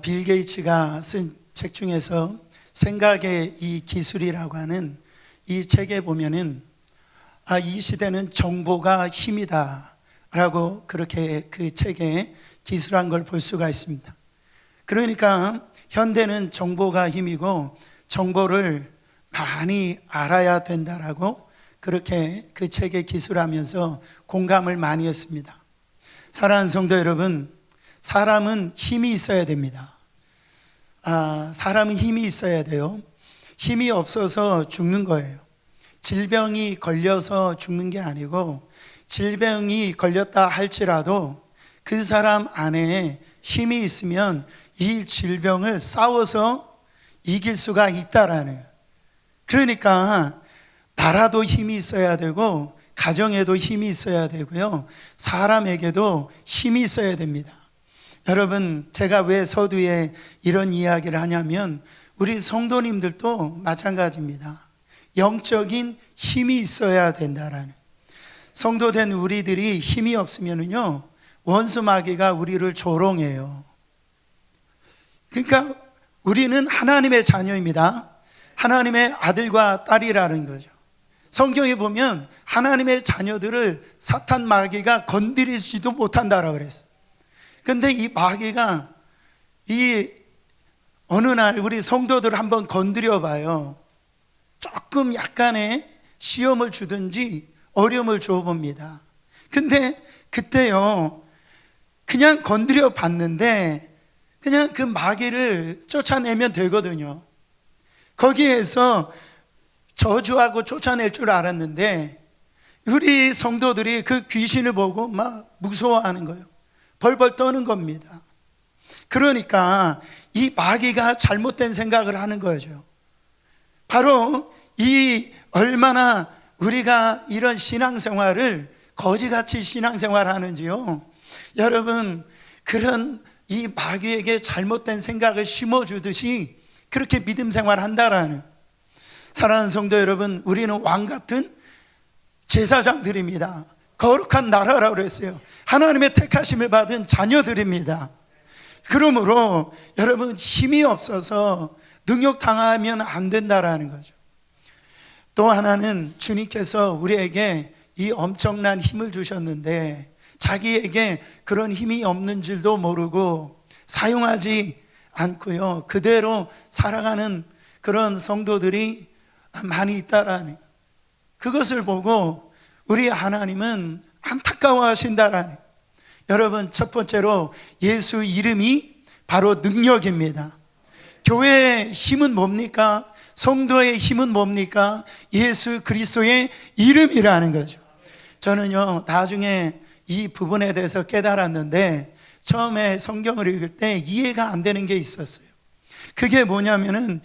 빌 게이츠가 쓴 책 중에서 생각의 이 기술이라고 하는 이 책에 보면은 이 시대는 정보가 힘이다 라고 그렇게 그 책에 기술한 걸 볼 수가 있습니다. 그러니까 현대는 정보가 힘이고 정보를 많이 알아야 된다라고 그렇게 그 책에 기술하면서 공감을 많이 했습니다. 사랑하는 성도 여러분, 사람은 힘이 있어야 됩니다. 사람은 힘이 있어야 돼요. 힘이 없어서 죽는 거예요. 질병이 걸려서 죽는 게 아니고, 질병이 걸렸다 할지라도 그 사람 안에 힘이 있으면 이 질병을 싸워서 이길 수가 있다라는. 그러니까 나라도 힘이 있어야 되고 가정에도 힘이 있어야 되고요, 사람에게도 힘이 있어야 됩니다. 여러분, 제가 왜 서두에 이런 이야기를 하냐면 우리 성도님들도 마찬가지입니다. 영적인 힘이 있어야 된다라는. 성도된 우리들이 힘이 없으면요, 원수 마귀가 우리를 조롱해요. 그러니까 우리는 하나님의 자녀입니다. 하나님의 아들과 딸이라는 거죠. 성경에 보면 하나님의 자녀들을 사탄 마귀가 건드리지도 못한다라고 그랬어요. 근데 이 마귀가 어느 날 우리 성도들을 한번 건드려 봐요. 조금 약간의 시험을 주든지 어려움을 줘봅니다. 근데 그때요, 그냥 건드려 봤는데 그냥 그 마귀를 쫓아내면 되거든요. 거기에서 저주하고 쫓아낼 줄 알았는데 우리 성도들이 그 귀신을 보고 막 무서워하는 거예요. 벌벌 떠는 겁니다. 그러니까 이 마귀가 잘못된 생각을 하는 거죠. 바로 이 얼마나 우리가 이런 신앙생활을 거지같이 신앙생활 하는지요. 여러분, 그런 이 마귀에게 잘못된 생각을 심어주듯이 그렇게 믿음 생활 한다라는. 사랑하는 성도 여러분, 우리는 왕같은 제사장들입니다. 거룩한 나라라고 그랬어요. 하나님의 택하심을 받은 자녀들입니다. 그러므로 여러분, 힘이 없어서 능욕당하면 안 된다라는 거죠. 또 하나는 주님께서 우리에게 이 엄청난 힘을 주셨는데 자기에게 그런 힘이 없는 줄도 모르고 사용하지 않고요, 그대로 살아가는 그런 성도들이 많이 있다라는, 그것을 보고 우리 하나님은 안타까워하신다라는. 여러분, 첫 번째로 예수 이름이 바로 능력입니다. 교회의 힘은 뭡니까? 성도의 힘은 뭡니까? 예수 그리스도의 이름이라는 거죠. 저는요, 나중에 이 부분에 대해서 깨달았는데 처음에 성경을 읽을 때 이해가 안 되는 게 있었어요. 그게 뭐냐면은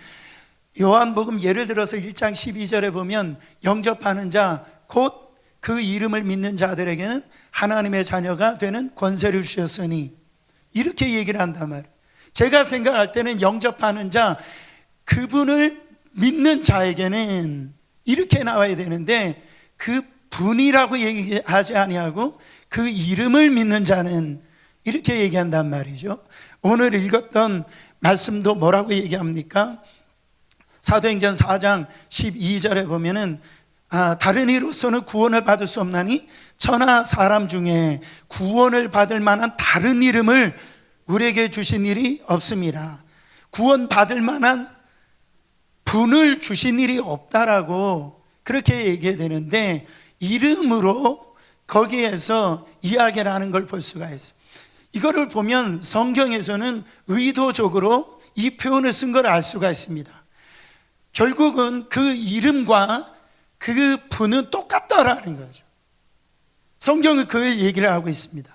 요한복음 예를 들어서 1장 12절에 보면 영접하는 자 곧 그 이름을 믿는 자들에게는 하나님의 자녀가 되는 권세를 주셨으니, 이렇게 얘기를 한단 말이에요. 제가 생각할 때는 영접하는 자, 그분을 믿는 자에게는 이렇게 나와야 되는데 그 분이라고 얘기하지 아니하고 그 이름을 믿는 자는 이렇게 얘기한단 말이죠. 오늘 읽었던 말씀도 뭐라고 얘기합니까? 사도행전 4장 12절에 보면은 다른 이로서는 구원을 받을 수 없나니 천하 사람 중에 구원을 받을 만한 다른 이름을 우리에게 주신 일이 없습니다. 구원 받을 만한 분을 주신 일이 없다라고 그렇게 얘기해야 되는데, 이름으로 거기에서 이야기를 하는 걸 볼 수가 있어요. 이거를 보면 성경에서는 의도적으로 이 표현을 쓴 걸 알 수가 있습니다. 결국은 그 이름과 그 분은 똑같다라는 거죠. 성경은 그 얘기를 하고 있습니다.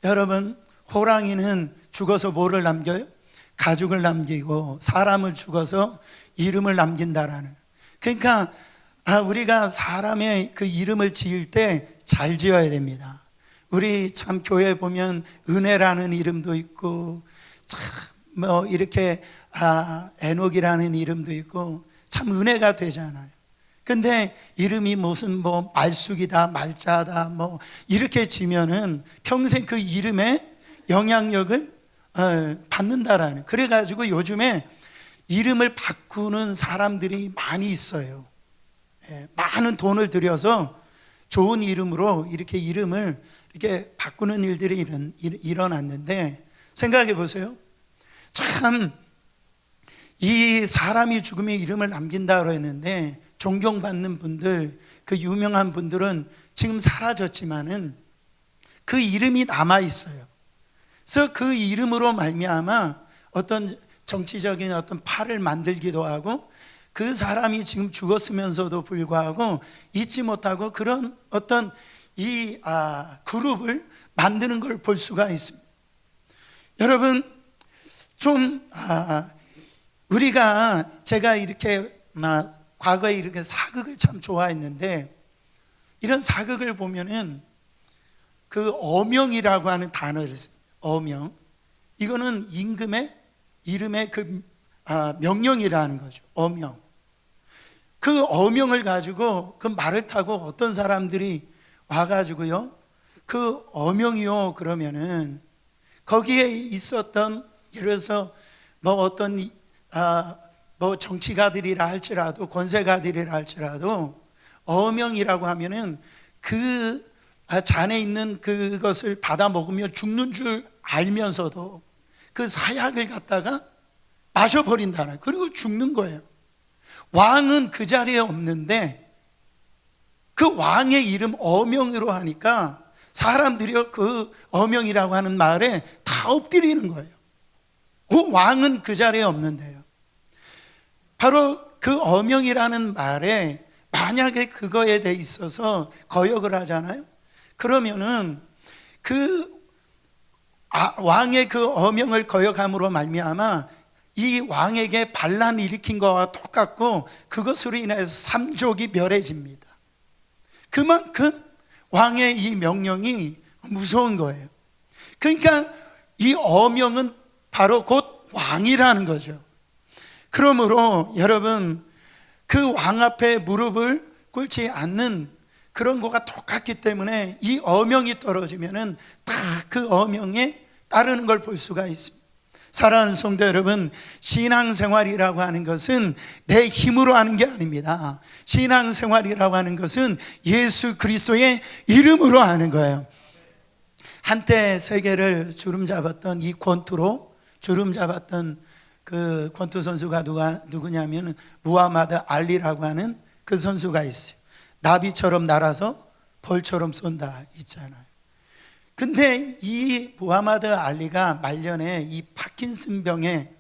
여러분, 호랑이는 죽어서 뭐를 남겨요? 가죽을 남기고 사람을 죽어서 이름을 남긴다라는. 그러니까 우리가 사람의 그 이름을 지을 때 잘 지어야 됩니다. 우리 참 교회에 보면 은혜라는 이름도 있고 참 뭐 이렇게 에녹이라는 이름도 있고 참 은혜가 되잖아요. 근데 이름이 무슨 뭐 말숙이다, 말자다 뭐 이렇게 지면은 평생 그 이름에 영향력을 받는다라는. 그래가지고 요즘에 이름을 바꾸는 사람들이 많이 있어요. 많은 돈을 들여서 좋은 이름으로 이렇게 이름을 이렇게 바꾸는 일들이 일어났는데, 생각해 보세요. 참, 이 사람이 죽음에 이름을 남긴다고 했는데 존경받는 분들, 그 유명한 분들은 지금 사라졌지만은 그 이름이 남아 있어요. 그래서 그 이름으로 말미암아 어떤 정치적인 어떤 팔을 만들기도 하고, 그 사람이 지금 죽었으면서도 불구하고 잊지 못하고 그런 어떤 이 그룹을 만드는 걸 볼 수가 있습니다. 여러분, 좀 우리가, 제가 이렇게 과거에 이렇게 사극을 참 좋아했는데, 이런 사극을 보면은 그 어명이라고 하는 단어를 씁니다. 어명. 이거는 임금의 이름의 그 명령이라는 거죠. 어명. 그 어명을 가지고 그 말을 타고 어떤 사람들이 와가지고요, 그 어명이요 그러면은 거기에 있었던, 예를 들어서 뭐 어떤 뭐 정치가들이라 할지라도, 권세가들이라 할지라도 어명이라고 하면은 그 잔에 있는 그것을 받아 먹으며 죽는 줄 알면서도 그 사약을 갖다가 마셔버린다는, 그리고 죽는 거예요. 왕은 그 자리에 없는데 그 왕의 이름 어명으로 하니까 사람들이 그 어명이라고 하는 말에 다 엎드리는 거예요. 그 왕은 그 자리에 없는데요. 바로 그 어명이라는 말에 만약에 그거에 대해 있어서 거역을 하잖아요. 그러면은 그 왕의 그 어명을 거역함으로 말미암아 이 왕에게 반란을 일으킨 것과 똑같고, 그것으로 인해서 삼족이 멸해집니다. 그만큼 왕의 이 명령이 무서운 거예요. 그러니까 이 어명은 바로 곧 왕이라는 거죠. 그러므로 여러분, 그 왕 앞에 무릎을 꿇지 않는 그런 거가 똑같기 때문에 이 어명이 떨어지면은 다 그 어명에 따르는 걸 볼 수가 있습니다. 사랑하는 성도 여러분, 신앙생활이라고 하는 것은 내 힘으로 하는 게 아닙니다. 신앙생활이라고 하는 것은 예수 그리스도의 이름으로 하는 거예요. 한때 세계를 주름 잡았던 이 권투로 주름 잡았던 그 권투 선수가 누구냐면 무하마드 알리라고 하는 그 선수가 있어요. 나비처럼 날아서 벌처럼 쏜다 있잖아요. 근데 이 무하마드 알리가 말년에 이 파킨슨 병에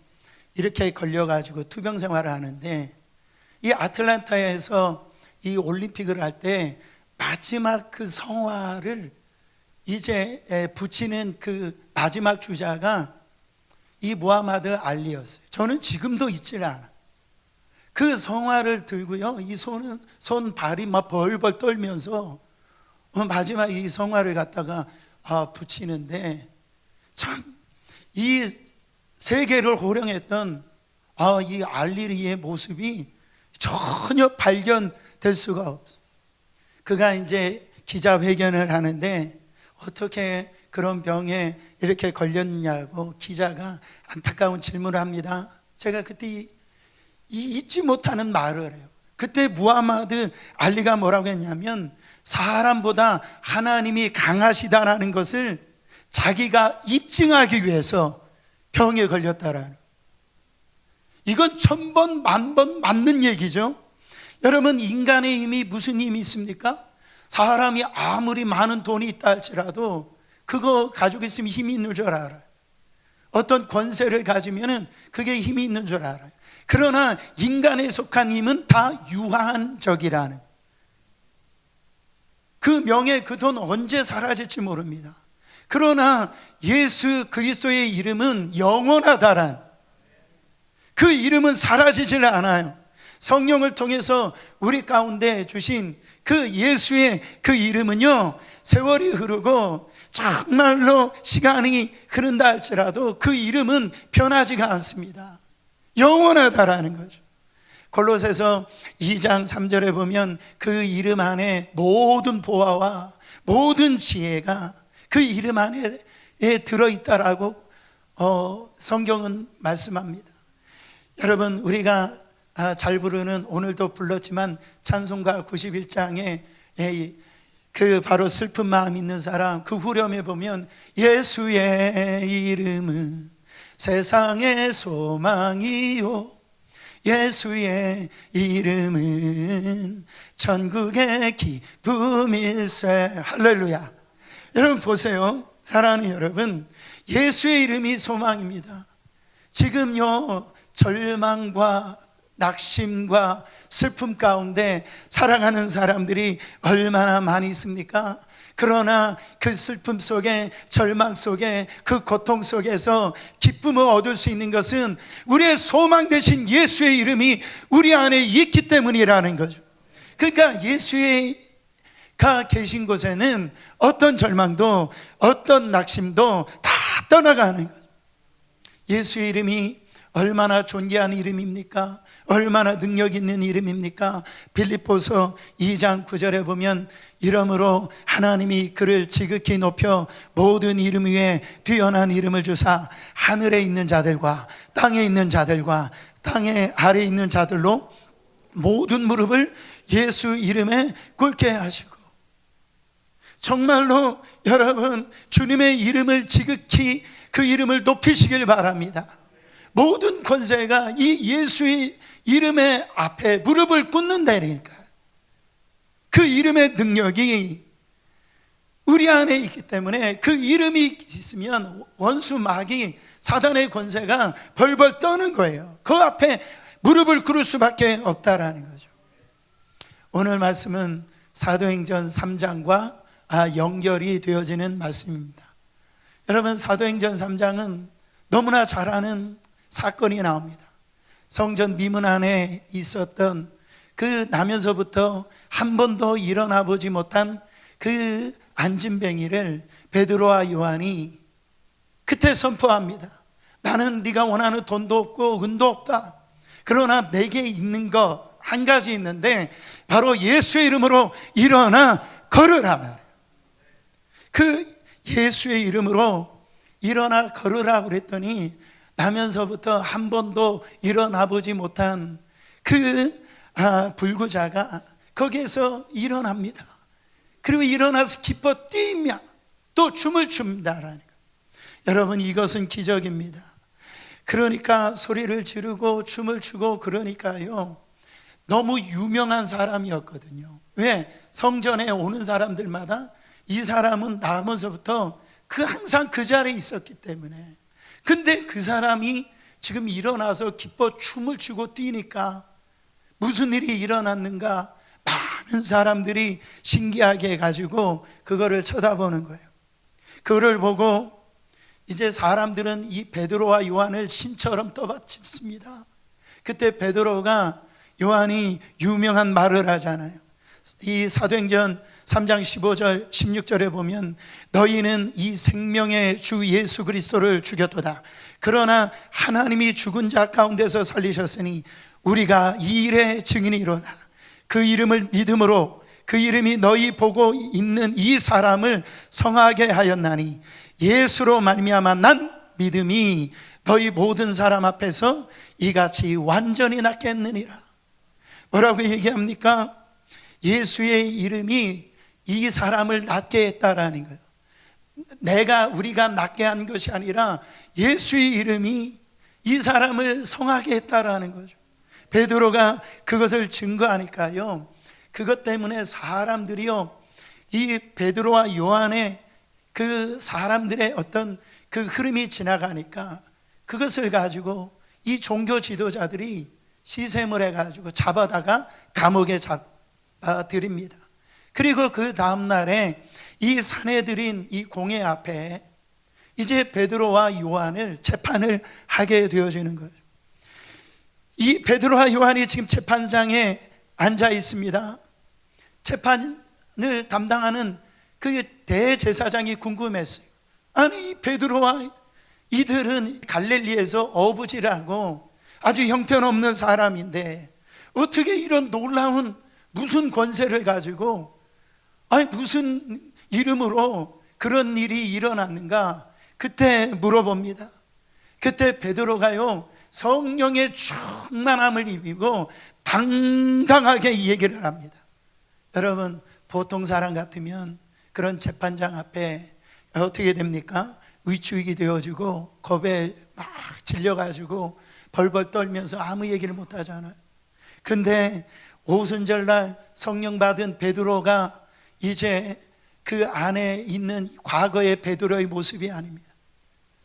이렇게 걸려가지고 투병 생활을 하는데, 이 아틀란타에서 이 올림픽을 할 때 마지막 그 성화를 이제 붙이는 그 마지막 주자가 이 무하마드 알리였어요. 저는 지금도 잊질 않아요. 그 성화를 들고요, 이 손 발이 막 벌벌 떨면서 마지막 이 성화를 갖다가 붙이는데, 참 이 세계를 호령했던 이 알리의 모습이 전혀 발견될 수가 없어요. 그가 이제 기자회견을 하는데 어떻게 그런 병에 이렇게 걸렸냐고 기자가 안타까운 질문을 합니다. 제가 그때 잊지 못하는 말을 해요. 그때 무하마드 알리가 뭐라고 했냐면, 사람보다 하나님이 강하시다라는 것을 자기가 입증하기 위해서 병에 걸렸다라는, 이건 1000번 만번 맞는 얘기죠. 여러분, 인간의 힘이 무슨 힘이 있습니까? 사람이 아무리 많은 돈이 있다 할지라도 그거 가지고 있으면 힘이 있는 줄 알아요. 어떤 권세를 가지면 그게 힘이 있는 줄 알아요. 그러나 인간에 속한 힘은 다 유한적이라는, 그 명예, 그 돈 언제 사라질지 모릅니다. 그러나 예수 그리스도의 이름은 영원하다란, 그 이름은 사라지질 않아요. 성령을 통해서 우리 가운데 주신 그 예수의 그 이름은요, 세월이 흐르고 정말로 시간이 흐른다 할지라도 그 이름은 변하지가 않습니다. 영원하다라는 거죠. 골로새서 2장 3절에 보면 그 이름 안에 모든 보화와 모든 지혜가 그 이름 안에 들어있다라고 성경은 말씀합니다. 여러분, 우리가 잘 부르는, 오늘도 불렀지만 찬송가 91장에 그 바로 슬픈 마음 있는 사람, 그 후렴에 보면 예수의 이름은 세상의 소망이요, 예수의 이름은 천국의 기쁨일세. 할렐루야. 여러분 보세요. 사랑하는 여러분, 예수의 이름이 소망입니다. 지금요, 절망과 낙심과 슬픔 가운데 살아가는 사람들이 얼마나 많이 있습니까? 그러나 그 슬픔 속에, 절망 속에, 그 고통 속에서 기쁨을 얻을 수 있는 것은 우리의 소망 되신 예수의 이름이 우리 안에 있기 때문이라는 거죠. 그러니까 예수가 계신 곳에는 어떤 절망도, 어떤 낙심도 다 떠나가는 거죠. 예수의 이름이 얼마나 존귀한 이름입니까? 얼마나 능력 있는 이름입니까? 빌립보서 2장 9절에 보면 이러므로 하나님이 그를 지극히 높여 모든 이름 위에 뛰어난 이름을 주사 하늘에 있는 자들과 땅에 있는 자들과 땅에 아래에 있는 자들로 모든 무릎을 예수 이름에 꿇게 하시고, 정말로 여러분 주님의 이름을 지극히 그 이름을 높이시길 바랍니다. 모든 권세가 이 예수의 이름의 앞에 무릎을 꿇는다니까. 그 이름의 능력이 우리 안에 있기 때문에 그 이름이 있으면 원수 마귀 사단의 권세가 벌벌 떠는 거예요. 그 앞에 무릎을 꿇을 수밖에 없다라는 거죠. 오늘 말씀은 사도행전 3장과 연결이 되어지는 말씀입니다. 여러분, 사도행전 3장은 너무나 잘 아는 사건이 나옵니다. 성전 미문 안에 있었던 그 나면서부터 한 번도 일어나 보지 못한 그 안진뱅이를 베드로와 요한이 그때 선포합니다. 나는 네가 원하는 돈도 없고 은도 없다. 그러나 내게 있는 거 한 가지 있는데 바로 예수의 이름으로 일어나 걸으라 말이에요. 그 예수의 이름으로 일어나 걸으라 그랬더니 나면서부터 한 번도 일어나 보지 못한 그 불구자가 거기에서 일어납니다. 그리고 일어나서 기뻐 뛰며 또 춤을 춥니다라는 거. 여러분, 이것은 기적입니다. 그러니까 소리를 지르고 춤을 추고, 그러니까요 너무 유명한 사람이었거든요. 왜? 성전에 오는 사람들마다 이 사람은 나면서부터 항상 그 자리에 있었기 때문에. 근데 그 사람이 지금 일어나서 기뻐 춤을 추고 뛰니까 무슨 일이 일어났는가, 많은 사람들이 신기하게 해가지고 그거를 쳐다보는 거예요. 그거를 보고 이제 사람들은 이 베드로와 요한을 신처럼 떠받칩니다. 그때 베드로가, 요한이 유명한 말을 하잖아요. 이 사도행전 3장 15절 16절에 보면 너희는 이 생명의 주 예수 그리스도를 죽였도다. 그러나 하나님이 죽은 자 가운데서 살리셨으니 우리가 이 일의 증인이로다. 그 이름을 믿음으로 그 이름이 너희 보고 있는 이 사람을 성하게 하였나니 예수로 말미암아 난 믿음이 너희 모든 사람 앞에서 이같이 완전히 낫겠느니라. 뭐라고 얘기합니까? 예수의 이름이 이 사람을 낫게 했다라는 거예요. 우리가 낫게 한 것이 아니라 예수의 이름이 이 사람을 성하게 했다라는 거죠. 베드로가 그것을 증거하니까요, 그것 때문에 사람들이요, 이 베드로와 요한의 그 사람들의 어떤 그 흐름이 지나가니까 그것을 가지고 이 종교 지도자들이 시샘을 해가지고 잡아다가 감옥에 잡아들입니다. 그리고 그 다음날에 이 산헤드린 이 공회 앞에 이제 베드로와 요한을 재판을 하게 되어지는 거예요. 이 베드로와 요한이 지금 재판장에 앉아 있습니다. 재판을 담당하는 그 대제사장이 궁금했어요. 아니, 베드로와 이들은 갈릴리에서 어부지라고 아주 형편없는 사람인데 어떻게 이런 놀라운 무슨 권세를 가지고, 아니 무슨 이름으로 그런 일이 일어났는가? 그때 물어봅니다. 그때 베드로가요 성령의 충만함을 입히고 당당하게 이 얘기를 합니다. 여러분, 보통 사람 같으면 그런 재판장 앞에 어떻게 됩니까? 위축이 되어지고 겁에 막 질려가지고 벌벌 떨면서 아무 얘기를 못 하잖아요. 근데 오순절날 성령 받은 베드로가 이제 그 안에 있는 과거의 베드로의 모습이 아닙니다.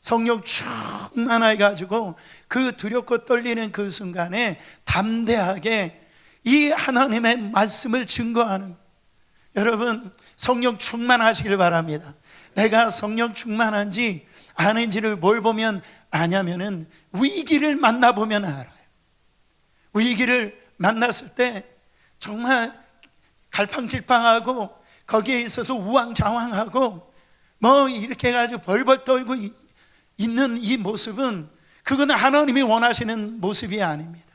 성령 충만해 가지고 그 두렵고 떨리는 그 순간에 담대하게 이 하나님의 말씀을 증거하는, 여러분 성령 충만하시길 바랍니다. 내가 성령 충만한지 아닌지를 뭘 보면 아냐면은 위기를 만나보면 알아요. 위기를 만났을 때 정말 갈팡질팡하고 거기에 있어서 우왕좌왕하고 뭐 이렇게 해가지고 벌벌 떨고 있는 이 모습은, 그건 하나님이 원하시는 모습이 아닙니다.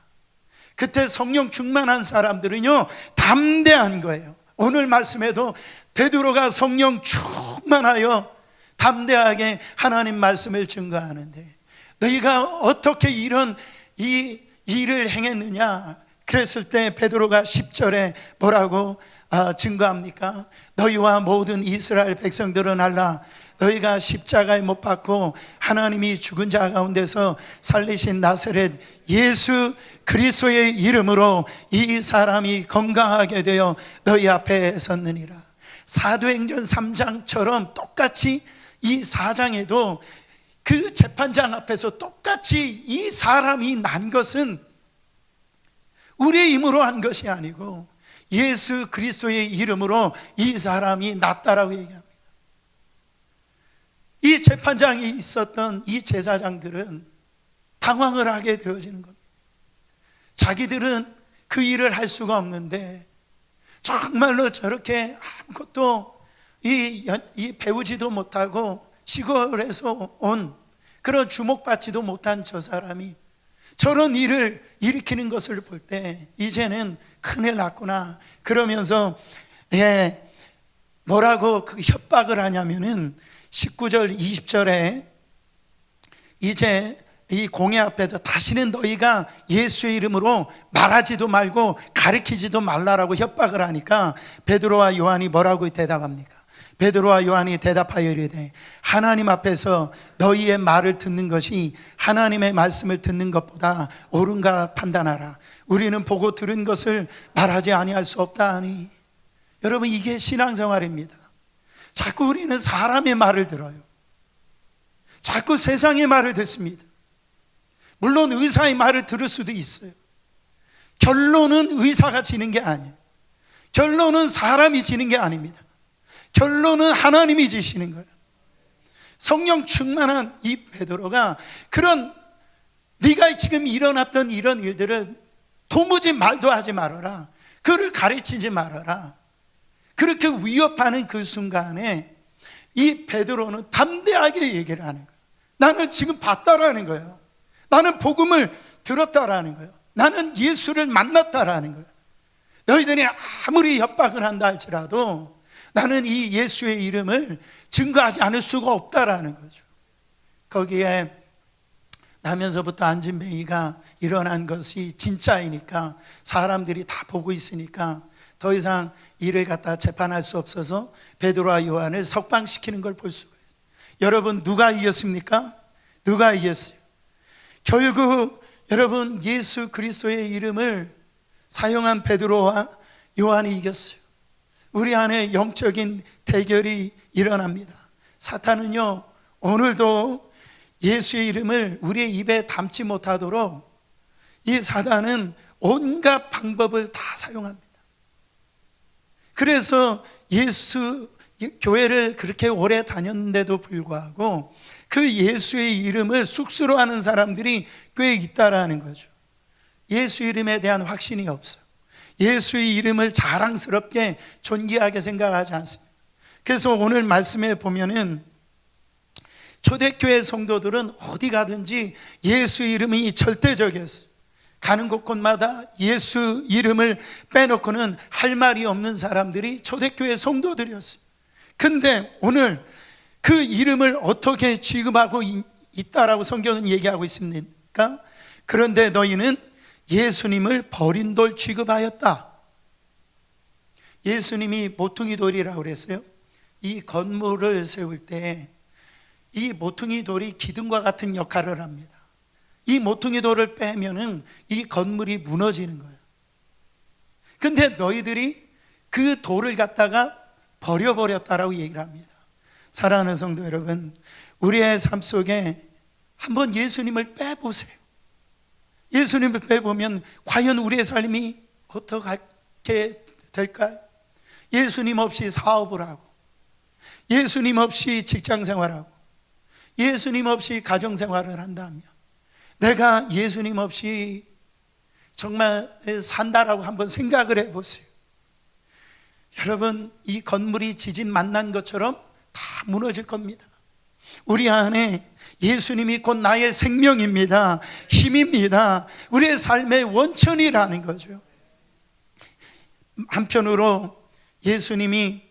그때 성령 충만한 사람들은요 담대한 거예요. 오늘 말씀에도 베드로가 성령 충만하여 담대하게 하나님 말씀을 증거하는데, 너희가 어떻게 이런 이 일을 행했느냐 그랬을 때 베드로가 10절에 뭐라고 증거합니까? 너희와 모든 이스라엘 백성들은 알라, 너희가 십자가에 못 박고 하나님이 죽은 자 가운데서 살리신 나사렛 예수 그리스도의 이름으로 이 사람이 건강하게 되어 너희 앞에 섰느니라. 사도행전 3장처럼 똑같이 이 4장에도 그 재판장 앞에서 똑같이 이 사람이 난 것은 우리의 힘으로 한 것이 아니고 예수 그리스도의 이름으로 이 사람이 났다라고 얘기합니다. 이 재판장이 있었던 이 제사장들은 당황을 하게 되어지는 겁니다. 자기들은 그 일을 할 수가 없는데 정말로 저렇게 아무것도 이 배우지도 못하고 시골에서 온 그런 주목받지도 못한 저 사람이 저런 일을 일으키는 것을 볼 때 이제는 큰일 났구나 그러면서 뭐라고 그 협박을 하냐면은 19절 20절에 이제 이 공회 앞에서 다시는 너희가 예수의 이름으로 말하지도 말고 가르치지도 말라라고 협박을 하니까 베드로와 요한이 뭐라고 대답합니까? 베드로와 요한이 대답하여 이르되 하나님 앞에서 너희의 말을 듣는 것이 하나님의 말씀을 듣는 것보다 옳은가 판단하라. 우리는 보고 들은 것을 말하지 아니할 수 없다 하니. 여러분, 이게 신앙생활입니다. 자꾸 우리는 사람의 말을 들어요. 자꾸 세상의 말을 듣습니다. 물론 의사의 말을 들을 수도 있어요. 결론은 의사가 지는 게 아니에요. 결론은 사람이 지는 게 아닙니다. 결론은 하나님이 지시는 거예요. 성령 충만한 이 베드로가 그런 네가 지금 일어났던 이런 일들을 도무지 말도 하지 말아라, 그를 가르치지 말아라, 그렇게 위협하는 그 순간에 이 베드로는 담대하게 얘기를 하는 거예요. 나는 지금 봤다라는 거예요. 나는 복음을 들었다라는 거예요. 나는 예수를 만났다라는 거예요. 너희들이 아무리 협박을 한다 할지라도 나는 이 예수의 이름을 증거하지 않을 수가 없다라는 거죠. 거기에 나면서부터 안진뱅이가 일어난 것이 진짜이니까 사람들이 다 보고 있으니까 더 이상 이를 갖다 재판할 수 없어서 베드로와 요한을 석방시키는 걸 볼 수가 있어요. 여러분, 누가 이겼습니까? 누가 이겼어요? 결국 여러분, 예수 그리스도의 이름을 사용한 베드로와 요한이 이겼어요. 우리 안에 영적인 대결이 일어납니다. 사탄은요 오늘도 예수의 이름을 우리의 입에 담지 못하도록 이 사단은 온갖 방법을 다 사용합니다. 그래서 예수 교회를 그렇게 오래 다녔는데도 불구하고 그 예수의 이름을 쑥스러워하는 사람들이 꽤 있다라는 거죠. 예수 이름에 대한 확신이 없어요. 예수의 이름을 자랑스럽게 존귀하게 생각하지 않습니다. 그래서 오늘 말씀에 보면은 초대교회 성도들은 어디 가든지 예수 이름이 절대적이었어요. 가는 곳곳마다 예수 이름을 빼놓고는 할 말이 없는 사람들이 초대교회 성도들이었어요. 근데 오늘 그 이름을 어떻게 취급하고 있다라고 성경은 얘기하고 있습니까? 그런데 너희는 예수님을 버린 돌 취급하였다. 예수님이 모퉁이 돌이라고 그랬어요. 이 건물을 세울 때 이 모퉁이 돌이 기둥과 같은 역할을 합니다. 이 모퉁이 돌을 빼면은 이 건물이 무너지는 거예요. 근데 너희들이 그 돌을 갖다가 버려버렸다라고 얘기를 합니다. 사랑하는 성도 여러분, 우리의 삶 속에 한번 예수님을 빼보세요. 예수님을 빼보면 과연 우리의 삶이 어떻게 될까요? 예수님 없이 사업을 하고, 예수님 없이 직장생활하고, 예수님 없이 가정생활을 한다면, 내가 예수님 없이 정말 산다라고 한번 생각을 해보세요. 여러분, 이 건물이 지진 만난 것처럼 다 무너질 겁니다. 우리 안에 예수님이 곧 나의 생명입니다. 힘입니다. 우리의 삶의 원천이라는 거죠. 한편으로 예수님이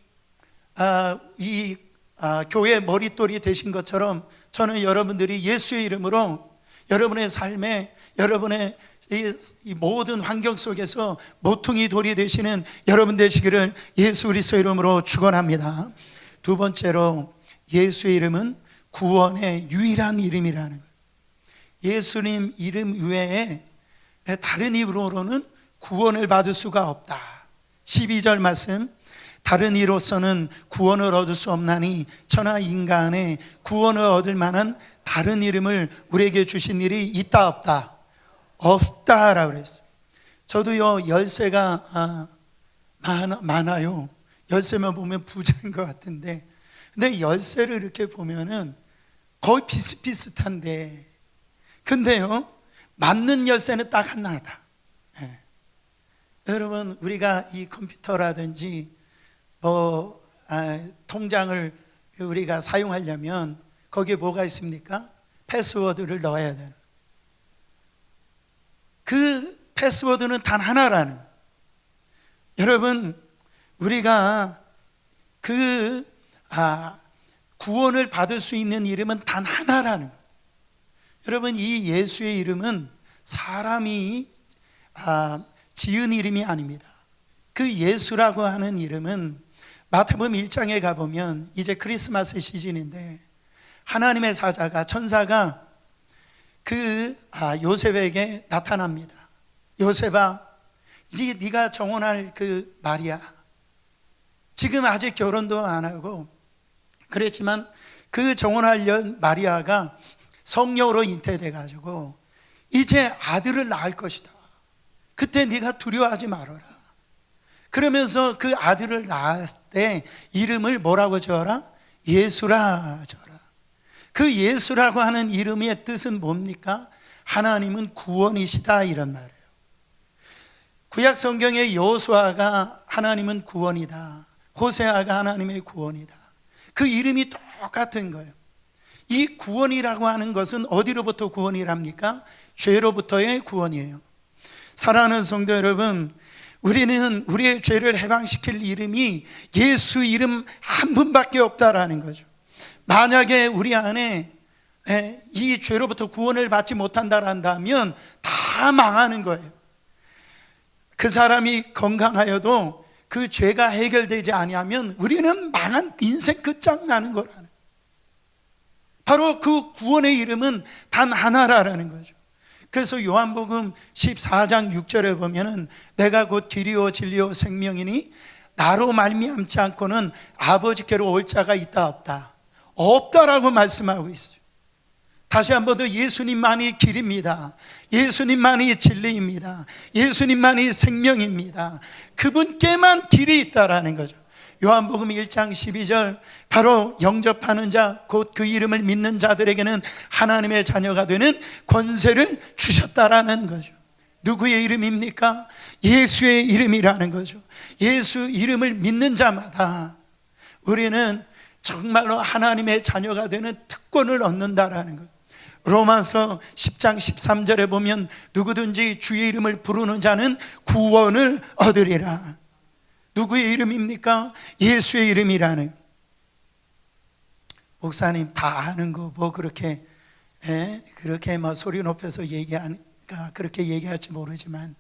교회의 머릿돌이 되신 것처럼 저는 여러분들이 예수의 이름으로 여러분의 삶에, 여러분의 이 모든 환경 속에서 모퉁이 돌이 되시는 여러분 되시기를 예수 그리스도의 이름으로 축원합니다. 두 번째로, 예수의 이름은 구원의 유일한 이름이라는 거예요. 예수님 이름 외에 다른 이름으로는 구원을 받을 수가 없다. 12절 말씀, 다른 이로서는 구원을 얻을 수 없나니 천하 인간의 구원을 얻을 만한 다른 이름을 우리에게 주신 일이 있다 없다? 없다라고 그랬어요. 저도요, 열쇠가 많아요. 열쇠만 보면 부자인 것 같은데, 근데 열쇠를 이렇게 보면은 거의 비슷비슷한데, 근데요, 맞는 열쇠는 딱 하나다. 네. 여러분, 우리가 이 컴퓨터라든지 통장을 우리가 사용하려면 거기에 뭐가 있습니까? 패스워드를 넣어야 되는. 그 패스워드는 단 하나라는. 여러분, 우리가 구원을 받을 수 있는 이름은 단 하나라는. 여러분, 이 예수의 이름은 사람이 지은 이름이 아닙니다. 그 예수라고 하는 이름은 마태복음 1장에 가보면 이제 크리스마스 시즌인데 하나님의 사자가, 천사가 요셉에게 나타납니다. 요셉아, 이제 네가 정혼할 그 마리아, 지금 아직 결혼도 안 하고 그랬지만 그 정혼할 마리아가 성령으로 잉태돼 가지고 이제 아들을 낳을 것이다. 그때 네가 두려워하지 말아라. 그러면서 그 아들을 낳을 때 이름을 뭐라고 지어라? 예수라 지어라. 그 예수라고 하는 이름의 뜻은 뭡니까? 하나님은 구원이시다, 이런 말이에요. 구약 성경의 여호수아가 하나님은 구원이다, 호세아가 하나님의 구원이다. 그 이름이 똑같은 거예요. 이 구원이라고 하는 것은 어디로부터 구원이랍니까? 죄로부터의 구원이에요. 사랑하는 성도 여러분, 우리는 우리의 죄를 해방시킬 이름이 예수 이름 한 분밖에 없다라는 거죠. 만약에 우리 안에 이 죄로부터 구원을 받지 못한다면 다 망하는 거예요. 그 사람이 건강하여도 그 죄가 해결되지 아니하면 우리는 망한 인생 끝장나는 거라는. 바로 그 구원의 이름은 단 하나라는 거죠. 그래서 요한복음 14장 6절에 보면은 내가 곧 길이요 진리요 생명이니 나로 말미암지 않고는 아버지께로 올 자가 있다 없다? 없다라고 말씀하고 있어요. 다시 한 번 더, 예수님만이 길입니다. 예수님만이 진리입니다. 예수님만이 생명입니다. 그분께만 길이 있다라는 거죠. 요한복음 1장 12절, 바로 영접하는 자, 곧 그 이름을 믿는 자들에게는 하나님의 자녀가 되는 권세를 주셨다라는 거죠. 누구의 이름입니까? 예수의 이름이라는 거죠. 예수 이름을 믿는 자마다 우리는 정말로 하나님의 자녀가 되는 특권을 얻는다라는 거죠. 로마서 10장 13절에 보면 누구든지 주의 이름을 부르는 자는 구원을 얻으리라. 누구의 이름입니까? 예수의 이름이라는. 목사님 다 아는 거 뭐 그렇게 그렇게 뭐 소리 높여서 얘기하니까 그렇게 얘기할지 모르지만,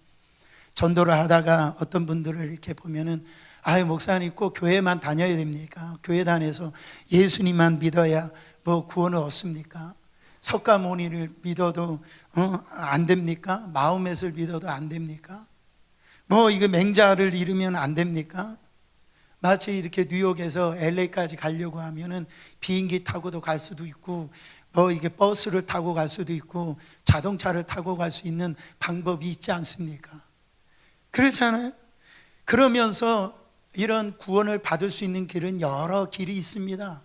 전도를 하다가 어떤 분들을 이렇게 보면은, 아유, 목사님 꼭 교회만 다녀야 됩니까? 교회 다녀서 예수님만 믿어야 뭐 구원을 얻습니까? 석가모니를 믿어도 안 됩니까? 마호멧을 믿어도 안 됩니까? 뭐 이거 맹자를 잃으면 안 됩니까? 마치 이렇게 뉴욕에서 LA까지 가려고 하면은 비행기 타고도 갈 수도 있고, 뭐 이게 버스를 타고 갈 수도 있고, 자동차를 타고 갈 수 있는 방법이 있지 않습니까? 그렇잖아요. 그러면서 이런 구원을 받을 수 있는 길은 여러 길이 있습니다.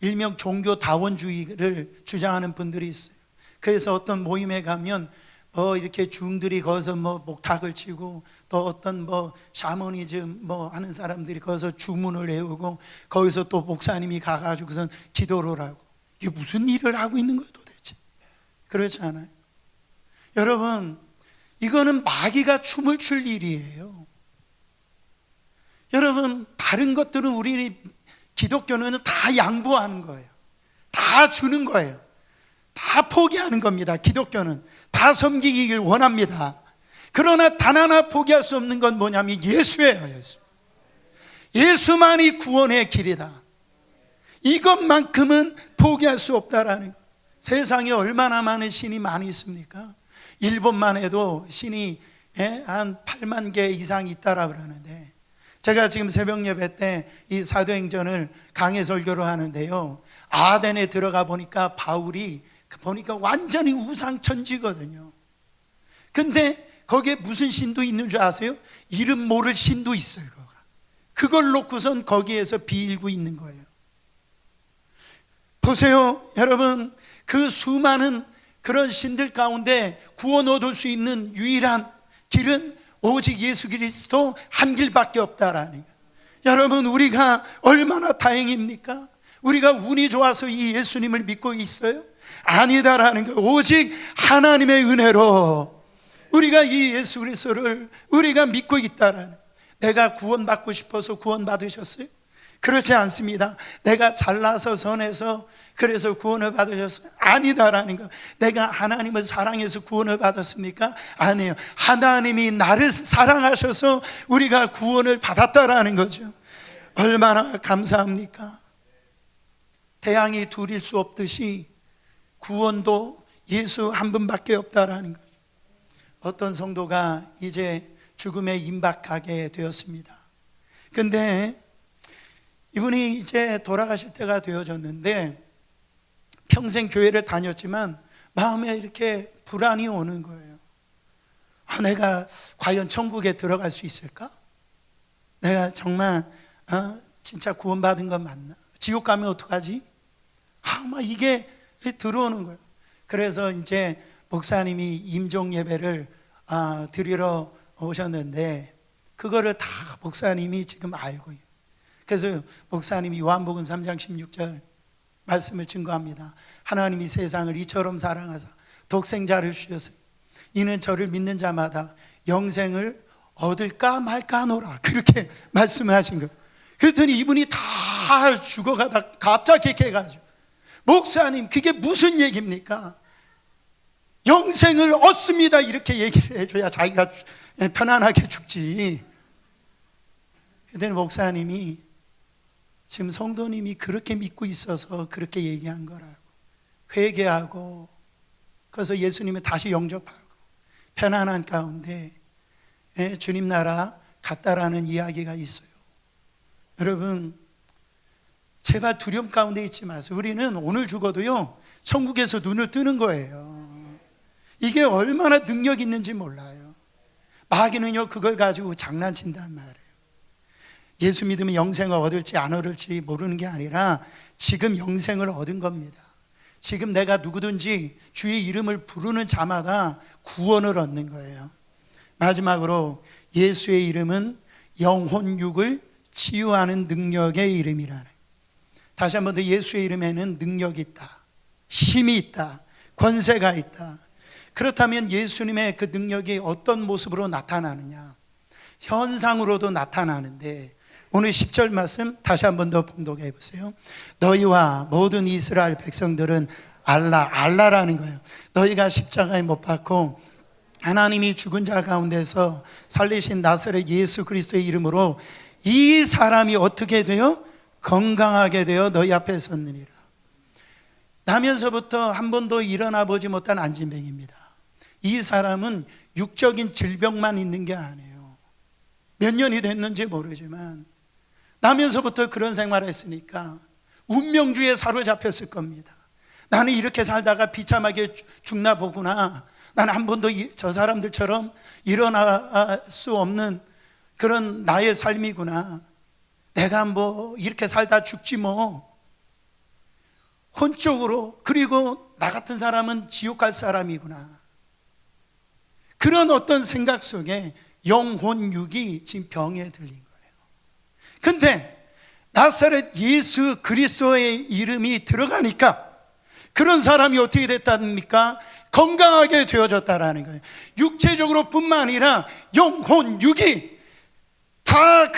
일명 종교다원주의를 주장하는 분들이 있어요. 그래서 어떤 모임에 가면 이렇게 중들이 거기서 목탁을 치고, 또 어떤 샤머니즘 하는 사람들이 거기서 주문을 외우고, 거기서 또 목사님이 가가지고선 기도를 하고, 이게 무슨 일을 하고 있는 거예요 도대체? 그렇지 않아요? 여러분, 이거는 마귀가 춤을 출 일이에요. 여러분, 다른 것들은 우리 기독교는 다 양보하는 거예요. 다 주는 거예요. 다 포기하는 겁니다. 기독교는 다 섬기기를 원합니다. 그러나 단 하나 포기할 수 없는 건 뭐냐면 예수예요. 예수. 예수만이 구원의 길이다. 이것만큼은 포기할 수 없다라는 거. 세상에 얼마나 많은 신이 많이 있습니까? 일본만 해도 신이 한 8만 개 이상 있다라고 그러는데, 제가 지금 새벽 예배 때 이 사도행전을 강해 설교를 하는데요, 아덴에 들어가 보니까 바울이 보니까 완전히 우상천지거든요. 근데 거기에 무슨 신도 있는 줄 아세요? 이름 모를 신도 있어요. 그걸 놓고선 거기에서 비일고 있는 거예요. 보세요 여러분, 그 수많은 그런 신들 가운데 구원 얻을 수 있는 유일한 길은 오직 예수 그리스도 한 길밖에 없다라는 거예요. 여러분, 우리가 얼마나 다행입니까? 우리가 운이 좋아서 이 예수님을 믿고 있어요? 아니다라는 거예요. 오직 하나님의 은혜로 우리가 이 예수 그리스도를 우리가 믿고 있다라는 거예요. 내가 구원받고 싶어서 구원받으셨어요? 그렇지 않습니다. 내가 잘나서 선해서 그래서 구원을 받으셨어요? 아니다라는 거. 내가 하나님을 사랑해서 구원을 받았습니까? 아니에요. 하나님이 나를 사랑하셔서 우리가 구원을 받았다라는 거죠. 얼마나 감사합니까? 태양이 둘일 수 없듯이 구원도 예수 한 분밖에 없다라는 거죠. 어떤 성도가 이제 죽음에 임박하게 되었습니다. 근데 이분이 이제 돌아가실 때가 되어졌는데, 평생 교회를 다녔지만 마음에 이렇게 불안이 오는 거예요. 내가 과연 천국에 들어갈 수 있을까? 내가 정말 진짜 구원받은 건 맞나? 지옥 가면 어떡하지? 막 이게 들어오는 거예요. 그래서 이제 목사님이 임종 예배를 드리러 오셨는데, 그거를 다 목사님이 지금 알고 있어요. 그래서 목사님이 요한복음 3장 16절 말씀을 증거합니다. 하나님이 세상을 이처럼 사랑하사 독생자를 주셨으니 이는 저를 믿는 자마다 영생을 얻을까 말까 하노라, 그렇게 말씀하신 거예요. 그랬더니 이분이 다 죽어가다 갑자기 깨가지고, 목사님 그게 무슨 얘기입니까? 영생을 얻습니다, 이렇게 얘기를 해줘야 자기가 편안하게 죽지. 그랬더니 목사님이 지금 성도님이 그렇게 믿고 있어서 그렇게 얘기한 거라고, 회개하고 그래서 예수님을 다시 영접하고 편안한 가운데 주님 나라 갔다라는 이야기가 있어요. 여러분, 제발 두려움 가운데 있지 마세요. 우리는 오늘 죽어도요 천국에서 눈을 뜨는 거예요. 이게 얼마나 능력 있는지 몰라요. 마귀는요 그걸 가지고 장난친단 말이에요. 예수 믿으면 영생을 얻을지 안 얻을지 모르는 게 아니라 지금 영생을 얻은 겁니다. 지금 내가 누구든지 주의 이름을 부르는 자마다 구원을 얻는 거예요. 마지막으로 예수의 이름은 영혼 육을 치유하는 능력의 이름이라는, 다시 한번 더, 예수의 이름에는 능력이 있다, 힘이 있다, 권세가 있다. 그렇다면 예수님의 그 능력이 어떤 모습으로 나타나느냐? 현상으로도 나타나는데, 오늘 10절 말씀 다시 한 번 더 봉독해 보세요. 너희와 모든 이스라엘 백성들은 알라라는 거예요. 너희가 십자가에 못 박고 하나님이 죽은 자 가운데서 살리신 나사렛 예수 그리스도의 이름으로 이 사람이 어떻게 돼요? 건강하게 되어 너희 앞에 섰느니라. 나면서부터 한 번도 일어나 보지 못한 안진뱅입니다. 이 사람은 육적인 질병만 있는 게 아니에요. 몇 년이 됐는지 모르지만 나면서부터 그런 생활을 했으니까 운명주의에 사로잡혔을 겁니다. 나는 이렇게 살다가 비참하게 죽나 보구나. 나는 한 번도 저 사람들처럼 일어날 수 없는 그런 나의 삶이구나. 내가 뭐 이렇게 살다 죽지 뭐. 혼적으로, 그리고 나 같은 사람은 지옥 갈 사람이구나. 그런 어떤 생각 속에 영혼육이 지금 병에 들린 거예요. 근데 나사렛 예수 그리스도의 이름이 들어가니까 그런 사람이 어떻게 됐답니까? 건강하게 되어졌다라는 거예요. 육체적으로 뿐만 아니라 영혼육이 다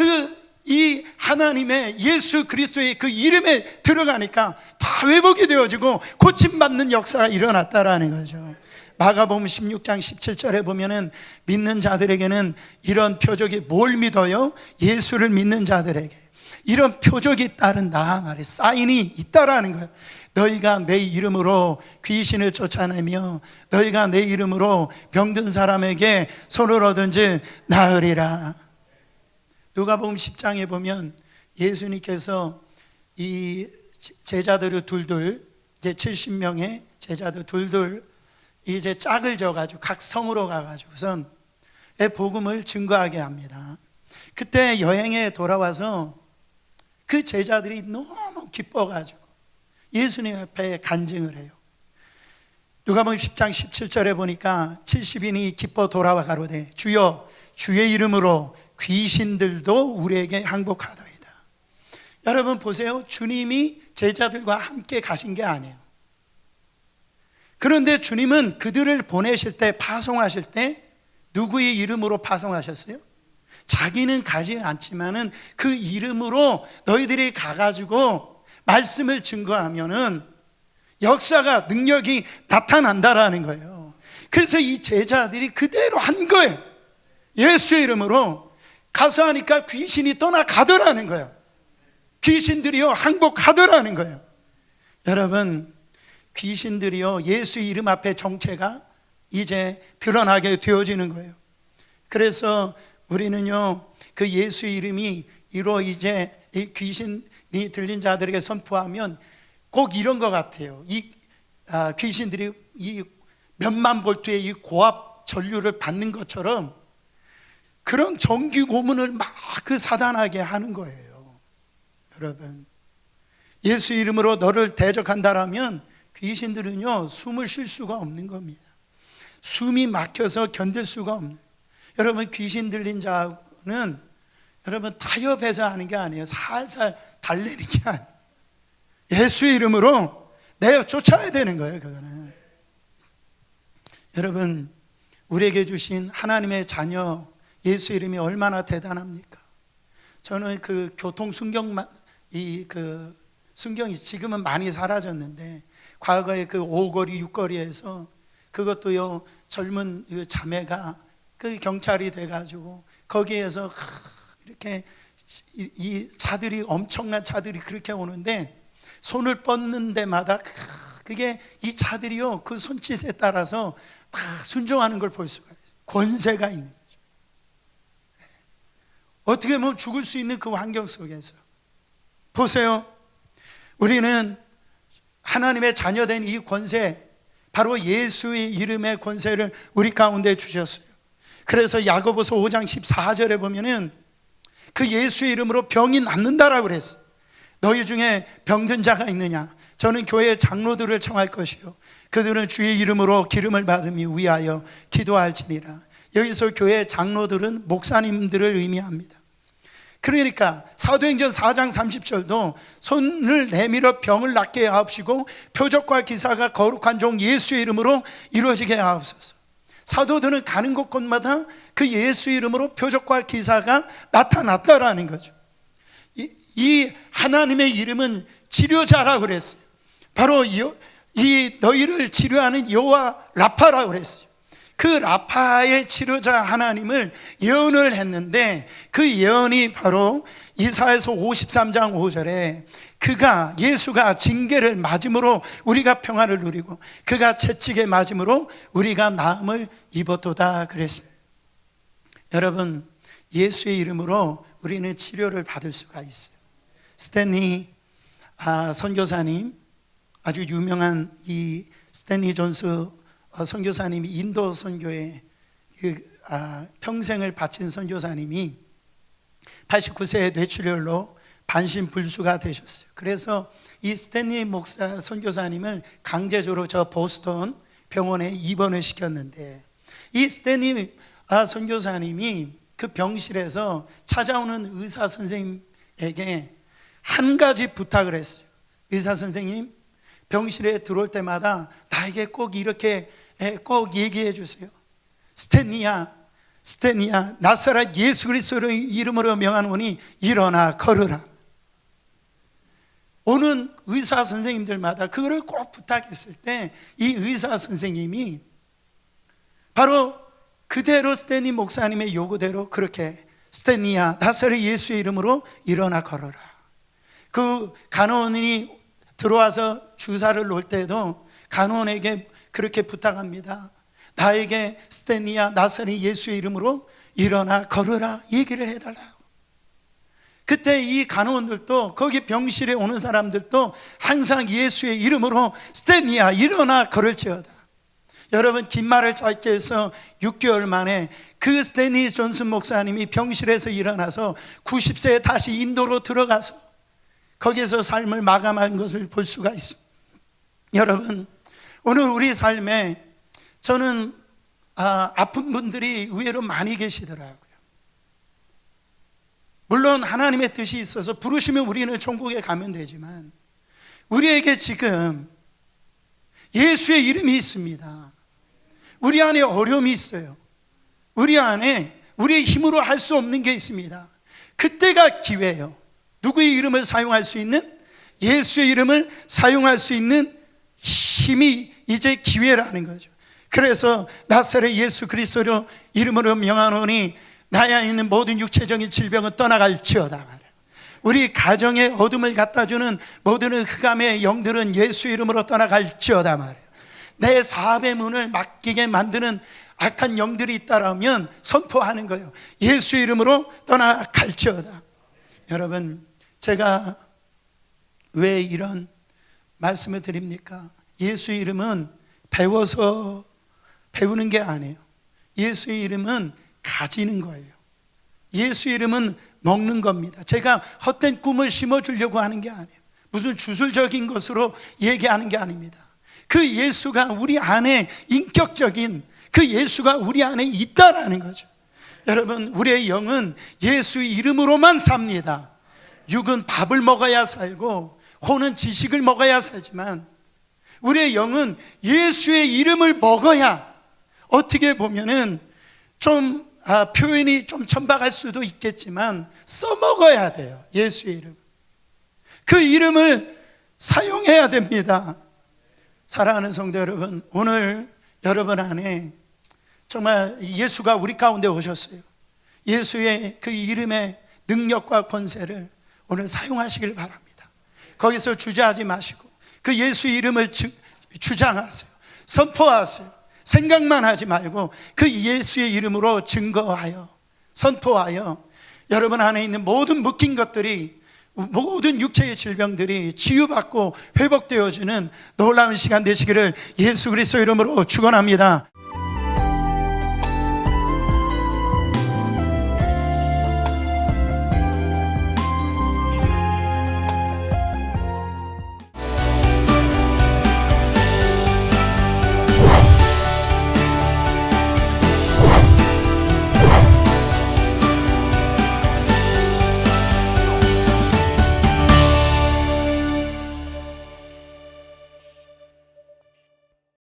이 하나님의 예수 그리스도의 그 이름에 들어가니까 다 회복이 되어지고 고침받는 역사가 일어났다라는 거죠. 마가복음 16장 17절에 보면은 믿는 자들에게는 이런 표적이, 뭘 믿어요? 예수를 믿는 자들에게 이런 표적이 따른다 말이에요. 사인이 있다라는 거예요. 너희가 내 이름으로 귀신을 쫓아내며 너희가 내 이름으로 병든 사람에게 손을 얻은지 나으리라. 누가복음 10장에 보면 예수님께서 이 제자들을 둘둘, 이제 70명의 제자들 둘둘 이제 짝을 져가지고 각 성으로 가가지고선 복음을 증거하게 합니다. 그때 여행에 돌아와서 그 제자들이 너무 기뻐가지고 예수님 앞에 간증을 해요. 누가복음 10장 17절에 보니까 70인이 기뻐 돌아와 가로되 주여 주의 이름으로 귀신들도 우리에게 항복하더이다. 여러분 보세요. 주님이 제자들과 함께 가신 게 아니에요. 그런데 주님은 그들을 보내실 때, 파송하실 때 누구의 이름으로 파송하셨어요? 자기는 가지 않지만은 그 이름으로 너희들이 가가지고 말씀을 증거하면은 역사가, 능력이 나타난다라는 거예요. 그래서 이 제자들이 그대로 한 거예요. 예수의 이름으로 가서 하니까 귀신이 떠나가더라는 거예요. 귀신들이요 항복하더라는 거예요. 여러분, 귀신들이요 예수의 이름 앞에 정체가 이제 드러나게 되어지는 거예요. 그래서 우리는요 그 예수의 이름이 이로 이제 이 귀신이 들린 자들에게 선포하면 꼭 이런 것 같아요. 이 귀신들이 이 몇만 볼트의 이 고압 전류를 받는 것처럼 그런 전기 고문을 막 그 사단하게 하는 거예요. 여러분, 예수 이름으로 너를 대적한다라면 귀신들은요 숨을 쉴 수가 없는 겁니다. 숨이 막혀서 견딜 수가 없는. 여러분, 귀신 들린 자는 여러분 타협해서 하는 게 아니에요. 살살 달래는 게 아니에요. 예수의 이름으로 내어 쫓아야 되는 거예요. 그거는. 여러분, 우리에게 주신 하나님의 자녀 예수 이름이 얼마나 대단합니까? 저는 그 교통 순경만, 그 순경이 지금은 많이 사라졌는데 과거에 그 5거리 6거리에서 그것도요 젊은 자매가 그 경찰이 돼가지고 거기에서 이렇게 이 차들이, 엄청난 차들이 그렇게 오는데 손을 뻗는 데마다 그게 이 차들이요 그 손짓에 따라서 다 순종하는 걸 볼 수가 있어요. 권세가 있는 거죠. 어떻게 보면 죽을 수 있는 그 환경 속에서 보세요. 우리는 하나님의 자녀된 이 권세, 바로 예수의 이름의 권세를 우리 가운데 주셨어요. 그래서 야고보서 5장 14절에 보면은 그 예수의 이름으로 병이 낫는다라고 그랬어요. 너희 중에 병든 자가 있느냐? 저는 교회 장로들을 청할 것이요 그들은 주의 이름으로 기름을 받음이 위하여 기도할지니라. 여기서 교회 장로들은 목사님들을 의미합니다. 그러니까 사도행전 4장 30절도 손을 내밀어 병을 낫게 하옵시고 표적과 기사가 거룩한 종 예수의 이름으로 이루어지게 하옵소서. 사도들은 가는 곳곳마다 그 예수 이름으로 표적과 기사가 나타났다라는 거죠. 이 하나님의 이름은 치료자라고 그랬어요. 바로 이 너희를 치료하는 여호와 라파라고 그랬어요. 그 라파의 치료자 하나님을 예언을 했는데, 그 예언이 바로 이사야서 53장 5절에 그가, 예수가 징계를 맞음으로 우리가 평화를 누리고 그가 채찍에 맞음으로 우리가 나음을 입었도다 그랬습니다. 여러분, 예수의 이름으로 우리는 치료를 받을 수가 있어요. 스탠리 선교사님, 아주 유명한 이 스탠리 존스 선교사님이, 인도 선교에 평생을 바친 선교사님이 89세에 뇌출혈로 반신불수가 되셨어요. 그래서 이 스탠리 목사 선교사님을 강제적으로 저 보스턴 병원에 입원을 시켰는데, 이 스탠리 선교사님이 그 병실에서 찾아오는 의사 선생님에게 한 가지 부탁을 했어요. 의사 선생님, 병실에 들어올 때마다 나에게 꼭 이렇게 꼭 얘기해 주세요. 스탠리야, 나사렛 예수 그리스도의 이름으로 명하노니 일어나 걸으라. 오는 의사 선생님들마다 그거를 꼭 부탁했을 때 이 의사 선생님이 바로 그대로 스탠리 목사님의 요구대로 그렇게, 스탠리야, 나사렛 예수의 이름으로 일어나 걸어라. 그 간호원이 들어와서 주사를 놓을 때도 간호원에게 그렇게 부탁합니다. 나에게 스탠리야, 나사렛 예수의 이름으로 일어나 걸으라 얘기를 해달라고. 그때 이 간호원들도, 거기 병실에 오는 사람들도 항상 예수의 이름으로 스탠리야, 일어나 걸을지어다. 여러분, 긴 말을 짧게 해서 6개월 만에 그 스탠리 존슨 목사님이 병실에서 일어나서 90세에 다시 인도로 들어가서 거기에서 삶을 마감한 것을 볼 수가 있습니다. 여러분, 오늘 우리 삶에 저는 아픈 분들이 의외로 많이 계시더라고요. 물론 하나님의 뜻이 있어서 부르시면 우리는 천국에 가면 되지만, 우리에게 지금 예수의 이름이 있습니다. 우리 안에 어려움이 있어요. 우리 안에 우리의 힘으로 할 수 없는 게 있습니다. 그때가 기회예요. 누구의 이름을 사용할 수 있는? 예수의 이름을 사용할 수 있는 힘이 이제 기회라는 거죠. 그래서 나사렛 예수 그리스도 이름으로 명하노니 나에 안에 있는 모든 육체적인 질병은 떠나갈지어다 말이에요. 우리 가정에 어둠을 갖다주는 모든 흑암의 영들은 예수 이름으로 떠나갈지어다 말이에요. 내 사업의 문을 막히게 만드는 악한 영들이 있다라면 선포하는 거예요. 예수 이름으로 떠나갈지어다. 여러분, 제가 왜 이런 말씀을 드립니까? 예수의 이름은 배워서 배우는 게 아니에요. 예수의 이름은 가지는 거예요. 예수의 이름은 먹는 겁니다. 제가 헛된 꿈을 심어주려고 하는 게 아니에요. 무슨 주술적인 것으로 얘기하는 게 아닙니다. 그 예수가 우리 안에, 인격적인 그 예수가 우리 안에 있다라는 거죠. 여러분, 우리의 영은 예수의 이름으로만 삽니다. 육은 밥을 먹어야 살고 혼은 지식을 먹어야 살지만, 우리의 영은 예수의 이름을 먹어야, 어떻게 보면은 좀 표현이 좀 천박할 수도 있겠지만 써먹어야 돼요. 예수의 이름, 그 이름을 사용해야 됩니다. 사랑하는 성도 여러분, 오늘 여러분 안에 정말 예수가 우리 가운데 오셨어요. 예수의 그 이름의 능력과 권세를 오늘 사용하시길 바랍니다. 거기서 주저하지 마시고 그 예수 이름을 주장하세요. 선포하세요. 생각만 하지 말고 그 예수의 이름으로 증거하여, 선포하여 여러분 안에 있는 모든 묶인 것들이, 모든 육체의 질병들이 치유받고 회복되어지는 놀라운 시간 되시기를 예수 그리스도 이름으로 축원합니다.